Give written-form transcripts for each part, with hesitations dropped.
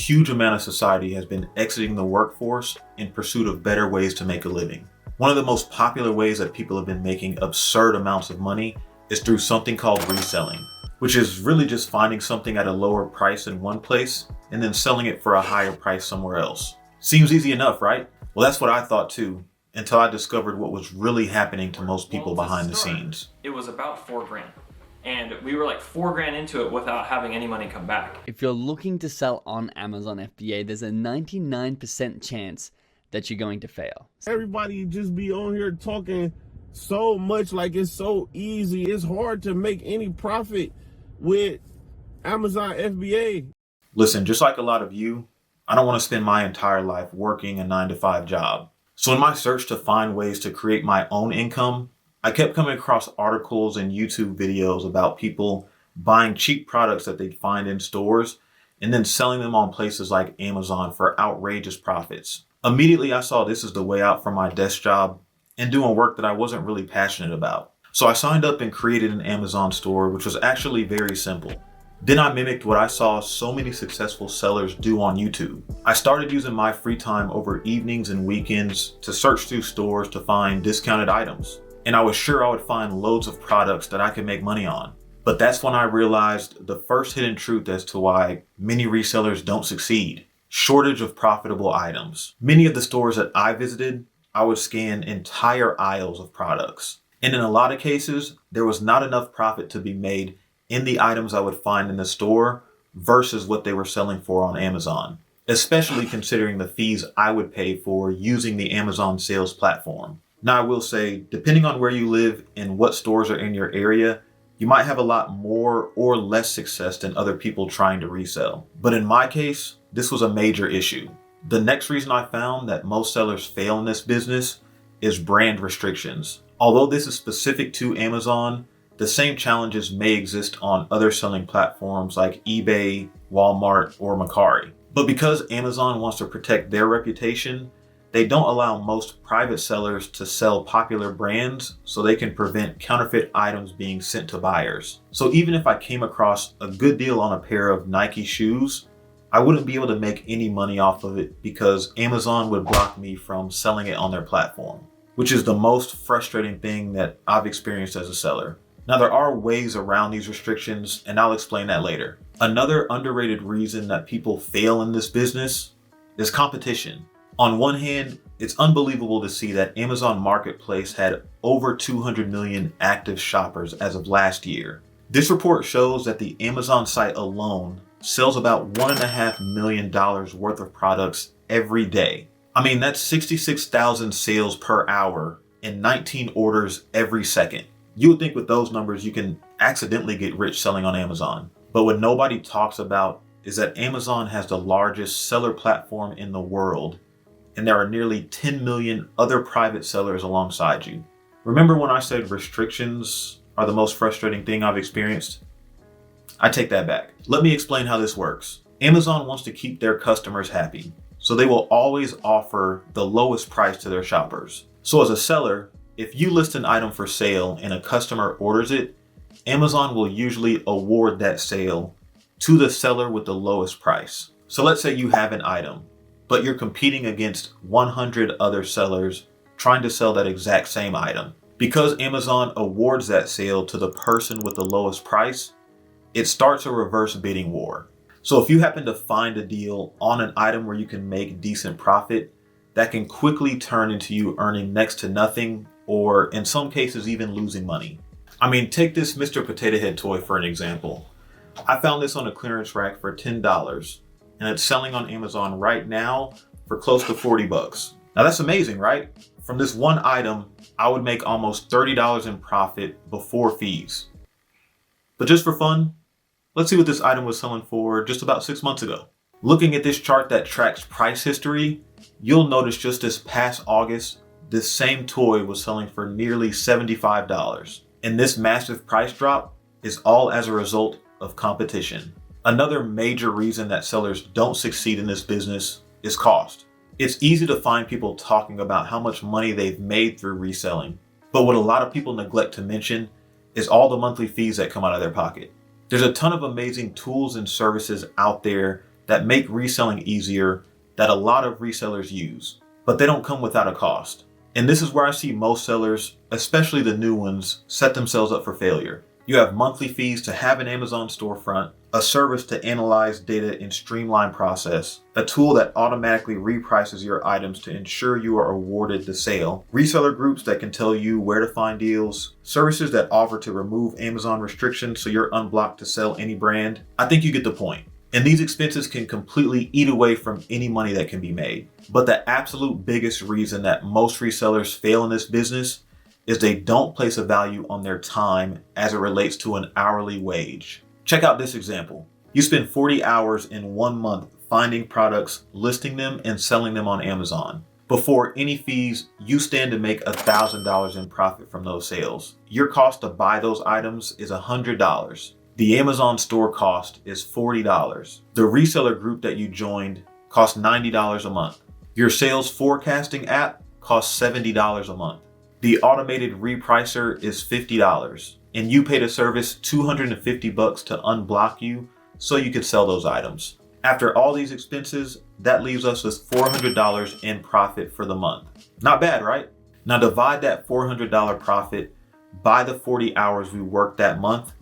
huge amount of society has been exiting the workforce in pursuit of better ways to make a living. One of the most popular ways that people have been making absurd amounts of money is through something called reselling, which is really just finding something at a lower price in one place and then selling it for a higher price somewhere else. Seems easy enough, right? Well, that's what I thought too, until I discovered what was really happening to most people behind the scenes. It was about $4,000. And we were like $4,000 into it without having any money come back. If you're looking to sell on Amazon FBA, there's a 99% chance that you're going to fail. Everybody just be on here talking so much like it's so easy. It's hard to make any profit with Amazon FBA. Listen, just like a lot of you, I don't want to spend my entire life working a 9-to-5 job. So in my search to find ways to create my own income, I kept coming across articles and YouTube videos about people buying cheap products that they'd find in stores and then selling them on places like Amazon for outrageous profits. Immediately, I saw this as the way out from my desk job and doing work that I wasn't really passionate about. So I signed up and created an Amazon store, which was actually very simple. Then I mimicked what I saw so many successful sellers do on YouTube. I started using my free time over evenings and weekends to search through stores to find discounted items. And I was sure I would find loads of products that I could make money on. But that's when I realized the first hidden truth as to why many resellers don't succeed. Shortage of profitable items. Many of the stores that I visited, I would scan entire aisles of products. And in a lot of cases, there was not enough profit to be made in the items I would find in the store versus what they were selling for on Amazon, especially considering the fees I would pay for using the Amazon sales platform. Now, I will say, depending on where you live and what stores are in your area, you might have a lot more or less success than other people trying to resell. But in my case, this was a major issue. The next reason I found that most sellers fail in this business is brand restrictions. Although this is specific to Amazon, the same challenges may exist on other selling platforms like eBay, Walmart, or Mercari. But because Amazon wants to protect their reputation, they don't allow most private sellers to sell popular brands so they can prevent counterfeit items being sent to buyers. So even if I came across a good deal on a pair of Nike shoes, I wouldn't be able to make any money off of it because Amazon would block me from selling it on their platform, which is the most frustrating thing that I've experienced as a seller. Now, there are ways around these restrictions, and I'll explain that later. Another underrated reason that people fail in this business is competition. On one hand, it's unbelievable to see that Amazon Marketplace had over 200 million active shoppers as of last year. This report shows that the Amazon site alone sells about $1.5 million worth of products every day. I mean, that's 66,000 sales per hour and 19 orders every second. You would think with those numbers, you can accidentally get rich selling on Amazon. But what nobody talks about is that Amazon has the largest seller platform in the world, and there are nearly 10 million other private sellers alongside you. Remember when I said restrictions are the most frustrating thing I've experienced? I take that back. Let me explain how this works. Amazon wants to keep their customers happy, so they will always offer the lowest price to their shoppers. So as a seller, if you list an item for sale and a customer orders it, Amazon will usually award that sale to the seller with the lowest price. So let's say you have an item, but you're competing against 100 other sellers trying to sell that exact same item. Because Amazon awards that sale to the person with the lowest price, it starts a reverse bidding war. So if you happen to find a deal on an item where you can make decent profit, that can quickly turn into you earning next to nothing, or in some cases even losing money. I mean, take this Mr. Potato Head toy for an example. I found this on a clearance rack for $10, and it's selling on Amazon right now for close to 40 bucks. Now that's amazing, right? From this one item, I would make almost $30 in profit before fees. But just for fun, let's see what this item was selling for just about 6 months ago. Looking at this chart that tracks price history, you'll notice just this past August, this same toy was selling for nearly $75. And this massive price drop is all as a result of competition. Another major reason that sellers don't succeed in this business is cost. It's easy to find people talking about how much money they've made through reselling, but what a lot of people neglect to mention is all the monthly fees that come out of their pocket. There's a ton of amazing tools and services out there that make reselling easier that a lot of resellers use, but they don't come without a cost. And this is where I see most sellers, especially the new ones, set themselves up for failure. You have monthly fees to have an Amazon storefront, a service to analyze data and streamline process, a tool that automatically reprices your items to ensure you are awarded the sale, reseller groups that can tell you where to find deals, services that offer to remove Amazon restrictions so you're unblocked to sell any brand. I think you get the point. And these expenses can completely eat away from any money that can be made. But the absolute biggest reason that most resellers fail in this business is they don't place a value on their time as it relates to an hourly wage. Check out this example. You spend 40 hours in 1 month finding products, listing them, and selling them on Amazon. Before any fees, you stand to make $1,000 in profit from those sales. Your cost to buy those items is $100. The Amazon store cost is $40. The reseller group that you joined costs $90 a month. Your sales forecasting app costs $70 a month. The automated repricer is $50. And you paid a service $250 to unblock you so you could sell those items. After all these expenses, that leaves us with $400 in profit for the month. Not bad, right? Now divide that $400 profit by the 40 hours we worked that month,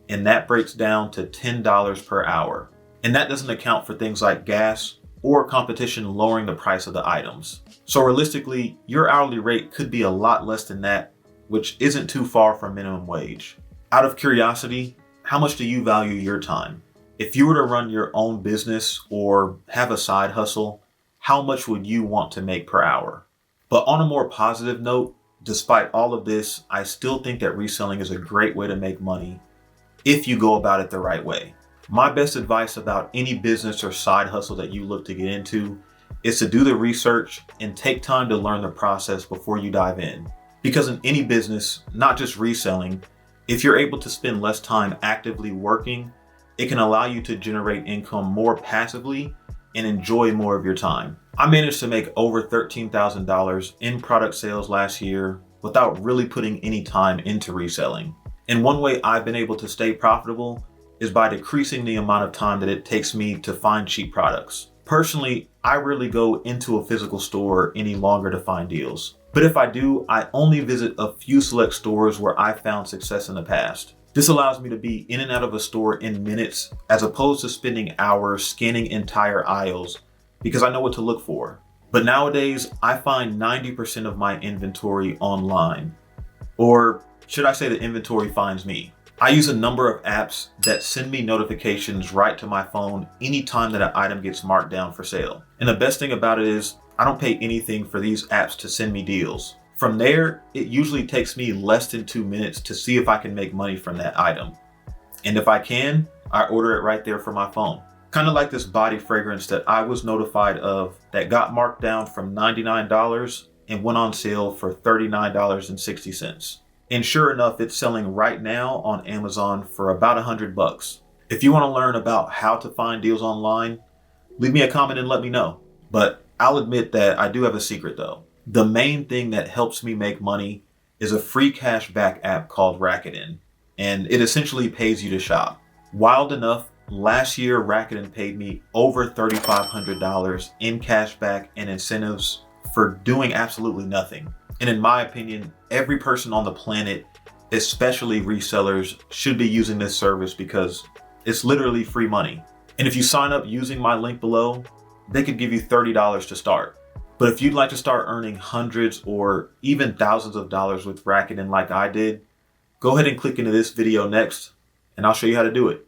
and that breaks down to $10 per hour. And that doesn't account for things like gas or competition lowering the price of the items. So realistically, your hourly rate could be a lot less than that, which isn't too far from minimum wage. Out of curiosity, how much do you value your time? If you were to run your own business or have a side hustle, how much would you want to make per hour? But on a more positive note, despite all of this, I still think that reselling is a great way to make money if you go about it the right way. My best advice about any business or side hustle that you look to get into is to do the research and take time to learn the process before you dive in. Because in any business, not just reselling, if you're able to spend less time actively working, it can allow you to generate income more passively and enjoy more of your time. I managed to make over $13,000 in product sales last year without really putting any time into reselling. And one way I've been able to stay profitable is by decreasing the amount of time that it takes me to find cheap products. Personally, I rarely go into a physical store any longer to find deals. But if I do, I only visit a few select stores where I found success in the past. This allows me to be in and out of a store in minutes as opposed to spending hours scanning entire aisles because I know what to look for. But nowadays, I find 90% of my inventory online. Or should I say the inventory finds me? I use a number of apps that send me notifications right to my phone anytime that an item gets marked down for sale. And the best thing about it is I don't pay anything for these apps to send me deals. From there, it usually takes me less than 2 minutes to see if I can make money from that item. And if I can, I order it right there from my phone. Kind of like this body fragrance that I was notified of that got marked down from $99 and went on sale for $39.60. And sure enough, it's selling right now on Amazon for about $100. If you want to learn about how to find deals online, leave me a comment and let me know. But I'll admit that I do have a secret though. The main thing that helps me make money is a free cashback app called Rakuten, and it essentially pays you to shop. Wild enough, last year Rakuten paid me over $3,500 in cashback and incentives for doing absolutely nothing. And in my opinion, every person on the planet, especially resellers, should be using this service because it's literally free money. And if you sign up using my link below, they could give you $30 to start. But if you'd like to start earning hundreds or even thousands of dollars with Rakuten like I did, go ahead and click into this video next, and I'll show you how to do it.